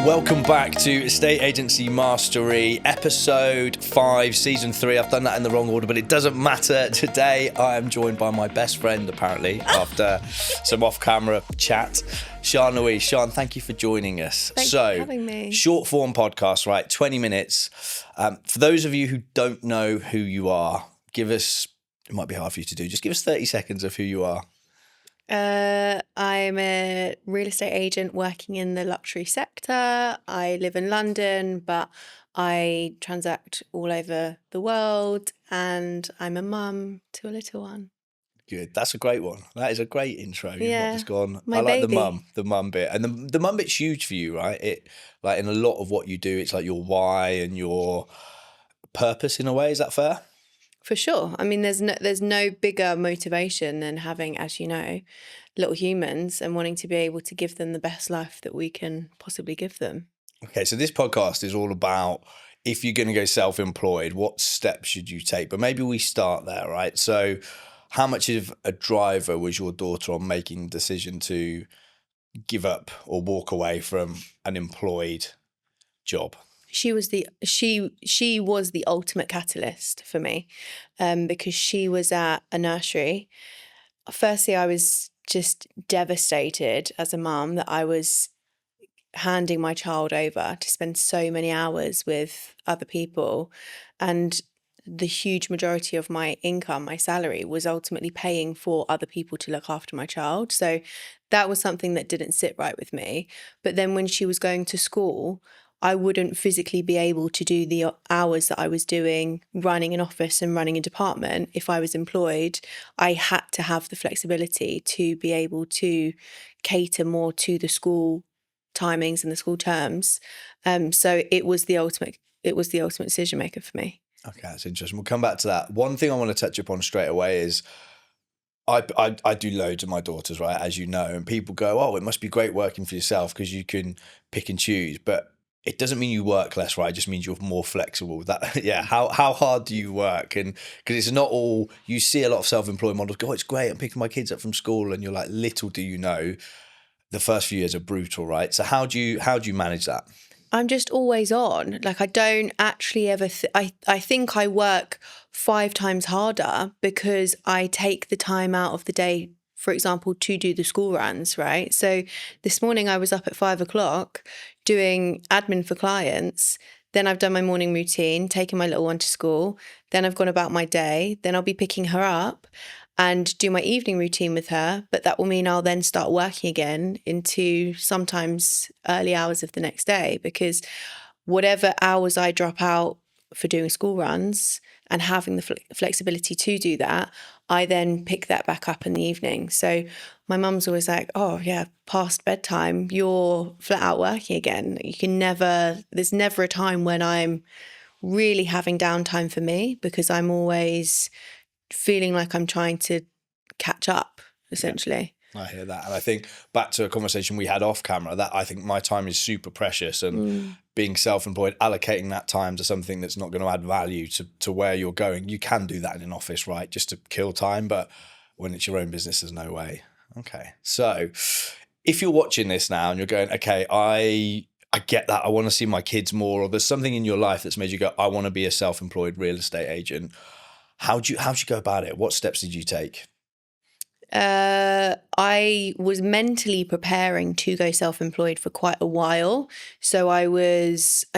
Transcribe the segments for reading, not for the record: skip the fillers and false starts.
Welcome back to Estate Agency Mastery, episode 5, season 3. I've done that in the wrong order, but it doesn't matter. Today, I am joined by my best friend, apparently, after some off-camera chat, Sian Louise. Sian, thank you for joining us. Thanks for having me. Short form podcast, right? 20 minutes. For those of you who don't know who you are, give us, it might be hard for you to do, just give us 30 seconds of who you are. I'm a real estate agent working in the luxury sector. I live in London, but I transact all over the world, and I'm a mum to a little one. Good. That's a great one. That is a great intro. You've Yeah, not just gone. my I like baby. the mum bit, and the mum bit's huge for you, right? It like in a lot of what you do, it's like your why and your purpose in a way. Is that fair? For sure. I mean, there's no bigger motivation than having, as you know, little humans and wanting to be able to give them the best life that we can possibly give them. Okay, so this podcast is all about if you're going to go self-employed, what steps should you take? But maybe we start there, right? So how much of a driver was your daughter on making the decision to give up or walk away from an employed job? She was the ultimate catalyst for me, because she was at a nursery. Firstly, I was just devastated as a mum that I was handing my child over to spend so many hours with other people, and the huge majority of my income, my salary, was ultimately paying for other people to look after my child. So that was something that didn't sit right with me. But then when she was going to school, I wouldn't physically be able to do the hours that I was doing running an office and running a department. If I was employed, I had to have the flexibility to be able to cater more to the school timings and the school terms. So it was the ultimate decision maker for me. Okay, that's interesting. We'll come back to that. One thing I want to touch upon straight away is I do loads of my daughters, right, as you know, and people go, oh, it must be great working for yourself because you can pick and choose. But it doesn't mean you work less, right? It just means you're more flexible. That, yeah. How hard do you work? And because it's not all, you see a lot of self-employed models go, oh, it's great, I'm picking my kids up from school, and you're like, little do you know, the first few years are brutal, right? So how do you manage that? I'm just always on. Like, I don't actually ever, I think I work 5 times harder because I take the time out of the day, for example, to do the school runs, right? So this morning I was up at 5 o'clock doing admin for clients. Then I've done my morning routine, taken my little one to school. Then I've gone about my day. Then I'll be picking her up and do my evening routine with her. But that will mean I'll then start working again into sometimes early hours of the next day, because whatever hours I drop out for doing school runs and having the flexibility to do that, I then pick that back up in the evening. So my mum's always like, oh yeah, past bedtime, you're flat out working again. There's never a time when I'm really having downtime for me, because I'm always feeling like I'm trying to catch up, essentially. Yeah, I hear that. And I think back to a conversation we had off camera, that I think my time is super precious, and being self-employed, allocating that time to something that's not going to add value to where you're going. You can do that in an office, right? Just to kill time. But when it's your own business, there's no way. Okay. So if you're watching this now and you're going, okay, I get that, I want to see my kids more, or there's something in your life that's made you go, I want to be a self-employed real estate agent. How'd you go about it? What steps did you take? I was mentally preparing to go self-employed for quite a while. So I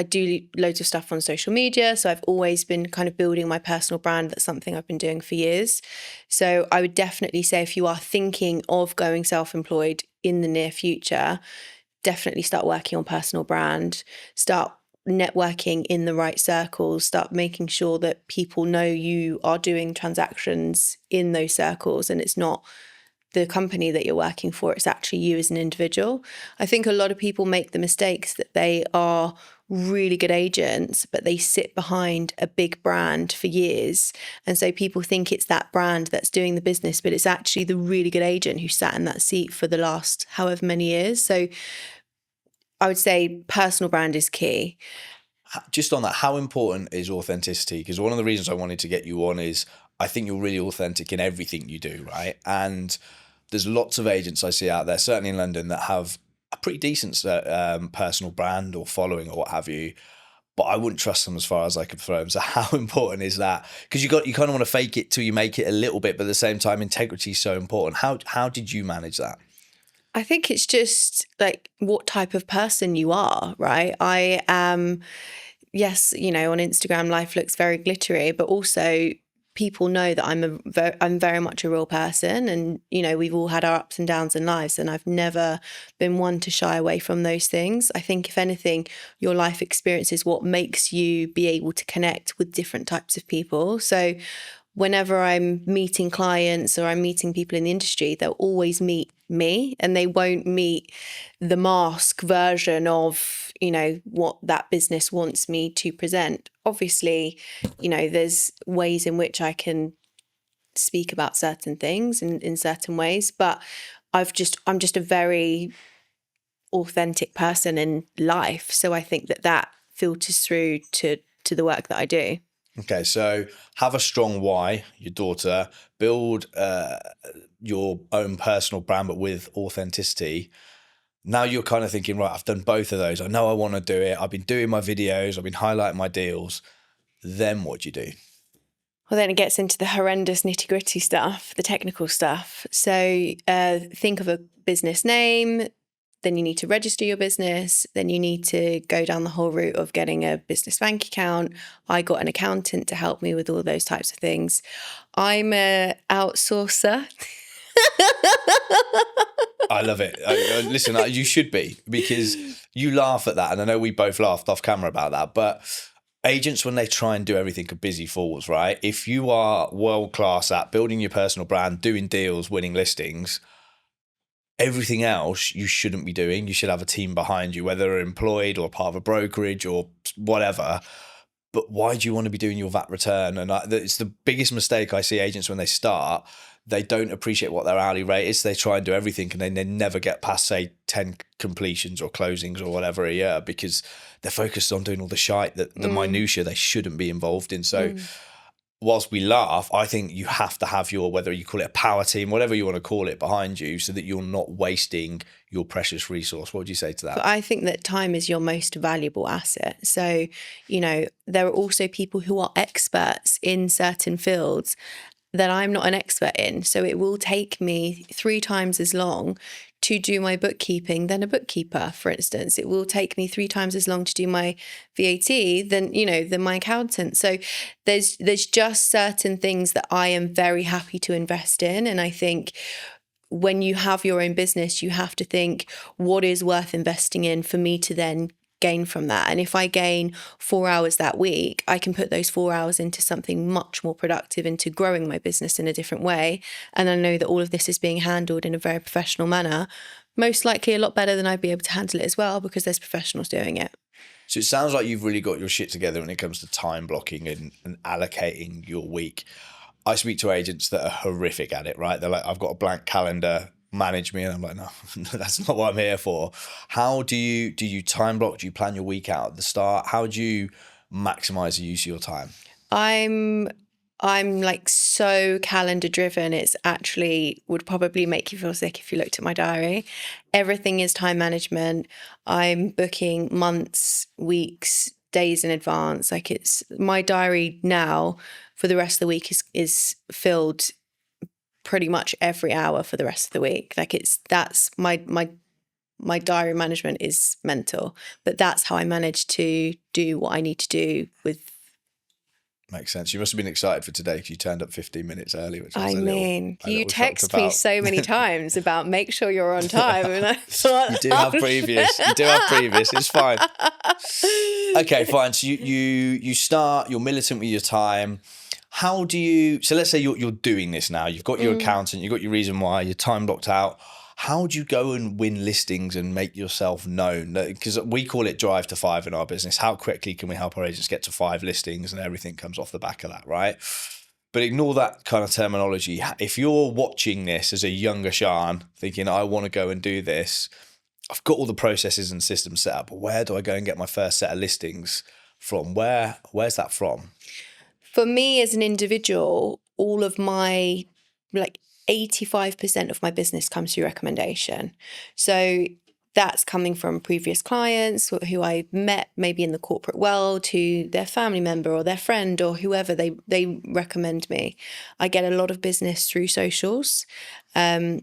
do loads of stuff on social media. So I've always been kind of building my personal brand. That's something I've been doing for years. So I would definitely say, if you are thinking of going self-employed in the near future, definitely start working on personal brand, start networking in the right circles, start making sure that people know you are doing transactions in those circles and it's not the company that you're working for, it's actually you as an individual. I think a lot of people make the mistakes that they are really good agents, but they sit behind a big brand for years. And so people think it's that brand that's doing the business, but it's actually the really good agent who sat in that seat for the last however many years. So I would say personal brand is key. Just on that, how important is authenticity? Because one of the reasons I wanted to get you on is I think you're really authentic in everything you do, right? And there's lots of agents I see out there, certainly in London, that have a pretty decent personal brand or following or what have you, but I wouldn't trust them as far as I could throw them. So how important is that? Because you kind of want to fake it till you make it a little bit, but at the same time, integrity is so important. How did you manage that? I think it's just like what type of person you are, right? I am, yes, on Instagram, life looks very glittery, but also people know that I'm very much a real person, and we've all had our ups and downs in lives, and I've never been one to shy away from those things. I think if anything, your life experience is what makes you be able to connect with different types of people. So whenever I'm meeting clients or I'm meeting people in the industry, they'll always meet me, and they won't meet the mask version of, what that business wants me to present. Obviously, there's ways in which I can speak about certain things in certain ways, but I'm just a very authentic person in life. So I think that filters through to the work that I do. Okay, so have a strong why, your daughter, build your own personal brand, but with authenticity. Now you're kind of thinking, right, I've done both of those. I know I want to do it. I've been doing my videos. I've been highlighting my deals. Then what do you do? Well, then it gets into the horrendous nitty-gritty stuff, the technical stuff. So think of a business name. Then you need to register your business. Then you need to go down the whole route of getting a business bank account. I got an accountant to help me with all those types of things. I'm an outsourcer. I love it. Listen, you should be, because you laugh at that. And I know we both laughed off camera about that. But agents, when they try and do everything, are busy fools, right? If you are world-class at building your personal brand, doing deals, winning listings, everything else you shouldn't be doing. You should have a team behind you, whether employed or part of a brokerage or whatever. But why do you want to be doing your VAT return? And it's the biggest mistake I see agents when they start. They don't appreciate what their hourly rate is. They try and do everything, and then they never get past, say, 10 completions or closings or whatever a year, because they're focused on doing all the shite, the minutiae they shouldn't be involved in. So whilst we laugh, I think you have to have your, whether you call it a power team, whatever you want to call it, behind you, so that you're not wasting your precious resource. What would you say to that? But I think that time is your most valuable asset. So, there are also people who are experts in certain fields that I'm not an expert in. So it will take me 3 times as long to do my bookkeeping than a bookkeeper, for instance. It will take me 3 times as long to do my VAT than my accountant. So there's just certain things that I am very happy to invest in. And I think when you have your own business, you have to think, what is worth investing in for me to then gain from that? And if I gain 4 hours that week, I can put those 4 hours into something much more productive, into growing my business in a different way. And I know that all of this is being handled in a very professional manner, most likely a lot better than I'd be able to handle it as well, because there's professionals doing it. So it sounds like you've really got your shit together when it comes to time blocking and allocating your week. I speak to agents that are horrific at it, right? They're like, I've got a blank calendar, manage me. And I'm like, no, that's not what I'm here for. How do you time block? Do you plan your week out at the start? How do you maximize the use of your time? I'm like so calendar driven. It's actually would probably make you feel sick if you looked at my diary. Everything is time management. I'm booking months, weeks, days in advance. Like, it's my diary now for the rest of the week is filled pretty much every hour for the rest of the week. Like, that's my diary management is mental, but that's how I manage to do what I need to do with. Makes sense. You must have been excited for today because you turned up 15 minutes early. Which you text me so many times about make sure you're on time, and I thought, you do have previous. You do have previous. It's fine. Okay, fine. So you start. You're militant with your time. How do you? So let's say you're doing this now. You've got your accountant. You've got your reason why. You're time blocked out. How do you go and win listings and make yourself known? Because we call it drive to 5 in our business. How quickly can we help our agents get to 5 listings, and everything comes off the back of that, right? But ignore that kind of terminology. If you're watching this as a younger Sian, thinking, I want to go and do this, I've got all the processes and systems set up, but where do I go and get my first set of listings from? Where's that from? For me as an individual, all of my 85% of my business comes through recommendation. So that's coming from previous clients who I met maybe in the corporate world, to their family member or their friend or whoever they recommend me. I get a lot of business through socials. A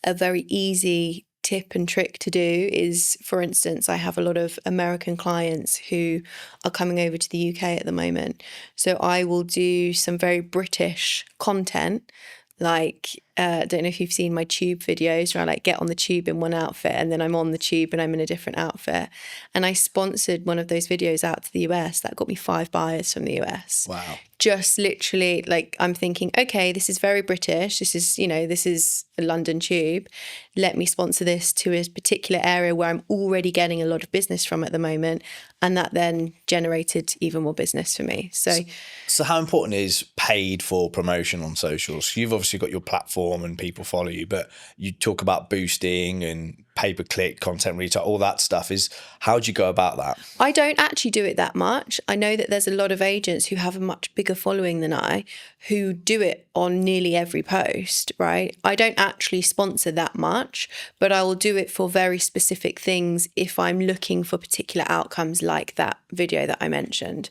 very easy tip and trick to do is, for instance, I have a lot of American clients who are coming over to the UK at the moment. So I will do some very British content. Like, I don't know if you've seen my tube videos where I like get on the tube in one outfit and then I'm on the tube and I'm in a different outfit. And I sponsored one of those videos out to the US. That got me 5 buyers from the US. Wow. Just literally, like, I'm thinking, okay, this is very British. This is a London tube. Let me sponsor this to a particular area where I'm already getting a lot of business from at the moment. And that then generated even more business for me. So how important is paid for promotion on socials? You've obviously got your platform and people follow you, but you talk about boosting and pay-per-click, content retail, all that stuff. How do you go about that? I don't actually do it that much. I know that there's a lot of agents who have a much bigger following than I who do it on nearly every post, right? I don't actually sponsor that much, but I will do it for very specific things if I'm looking for particular outcomes like that video that I mentioned.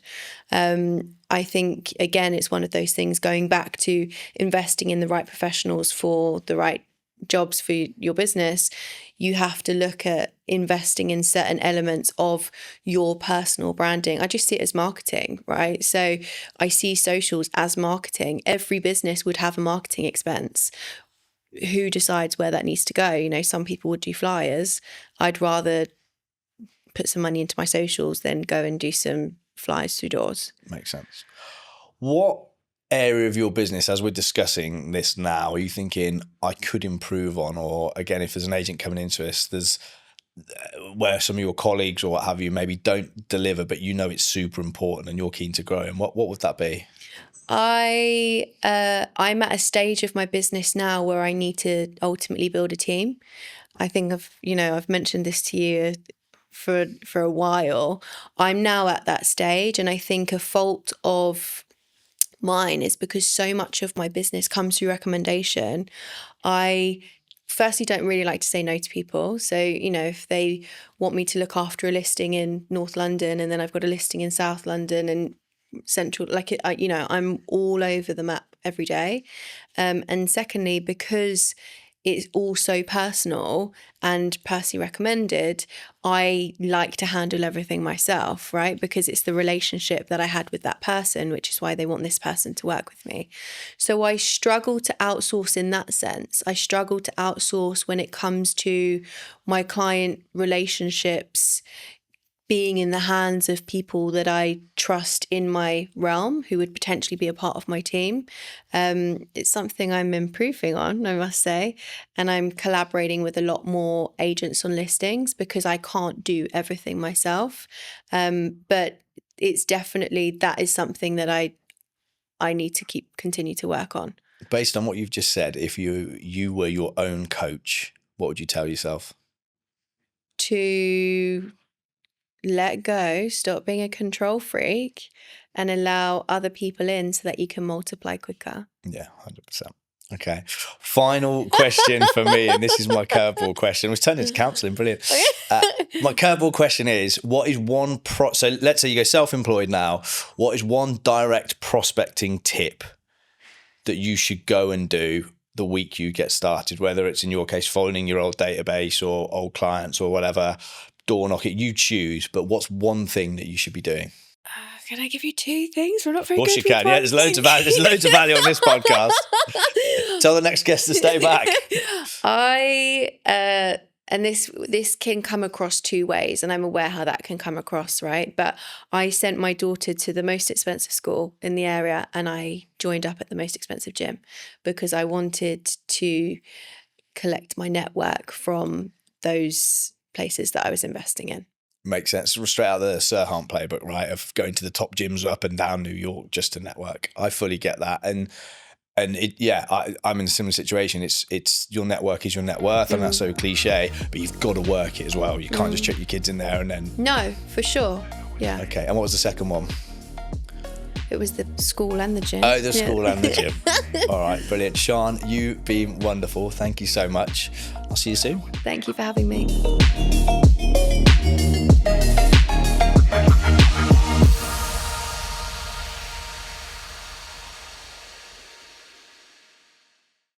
I think, again, it's one of those things going back to investing in the right professionals for the right jobs for your business. You have to look at investing in certain elements of your personal branding. I just see it as marketing, right? So I see socials as marketing. Every business would have a marketing expense. Who decides where that needs to go? Some people would do flyers. I'd rather put some money into my socials than go and do some flyers through doors. Makes sense. What area of your business, as we're discussing this now, are you thinking I could improve on? Or again, if there's an agent coming into this, there's where some of your colleagues or what have you maybe don't deliver, but it's super important and you're keen to grow. And what would that be? I'm at a stage of my business now where I need to ultimately build a team. I think I've mentioned this to you for a while. I'm now at that stage, and I think a fault of mine is because so much of my business comes through recommendation. I firstly don't really like to say no to people. So, if they want me to look after a listing in North London and then I've got a listing in South London and Central, I'm all over the map every day. And secondly, because it's all so personal and personally recommended, I like to handle everything myself, right? Because it's the relationship that I had with that person, which is why they want this person to work with me. So I struggle to outsource in that sense. I struggle to outsource when it comes to my client relationships being in the hands of people that I trust in my realm who would potentially be a part of my team. It's something I'm improving on, I must say. And I'm collaborating with a lot more agents on listings because I can't do everything myself. But it's definitely, that is something that I need to continue to work on. Based on what you've just said, if you were your own coach, what would you tell yourself? To let go, stop being a control freak, and allow other people in so that you can multiply quicker. Yeah, 100%. Okay. Final question for me, and this is my curveball question. It's turned into counselling, brilliant. My curveball question is, what is one so let's say you go self-employed now, what is one direct prospecting tip that you should go and do the week you get started, whether it's in your case phoning your old database or old clients or whatever, door knocking, you choose, but what's one thing that you should be doing? Can I give you 2 things? We're not very good. Of course you can. Yeah, there's loads of value on this podcast. Tell the next guest to stay back. And this can come across 2 ways, and I'm aware how that can come across, right? But I sent my daughter to the most expensive school in the area, and I joined up at the most expensive gym because I wanted to collect my network from those places that I was investing in. Makes sense. Straight out of the Sir Hunt playbook, right? Of going to the top gyms up and down New York just to network. I fully get that. And I'm in a similar situation. It's your network is your net worth, and that's so cliche, but you've got to work it as well. You can't just chuck your kids in there and then. No, for sure. Yeah. Okay. And what was the second one? It was the school and the gym. Oh, the school and the gym. All right, brilliant. Sian, you've been wonderful. Thank you so much. I'll see you soon. Thank you for having me.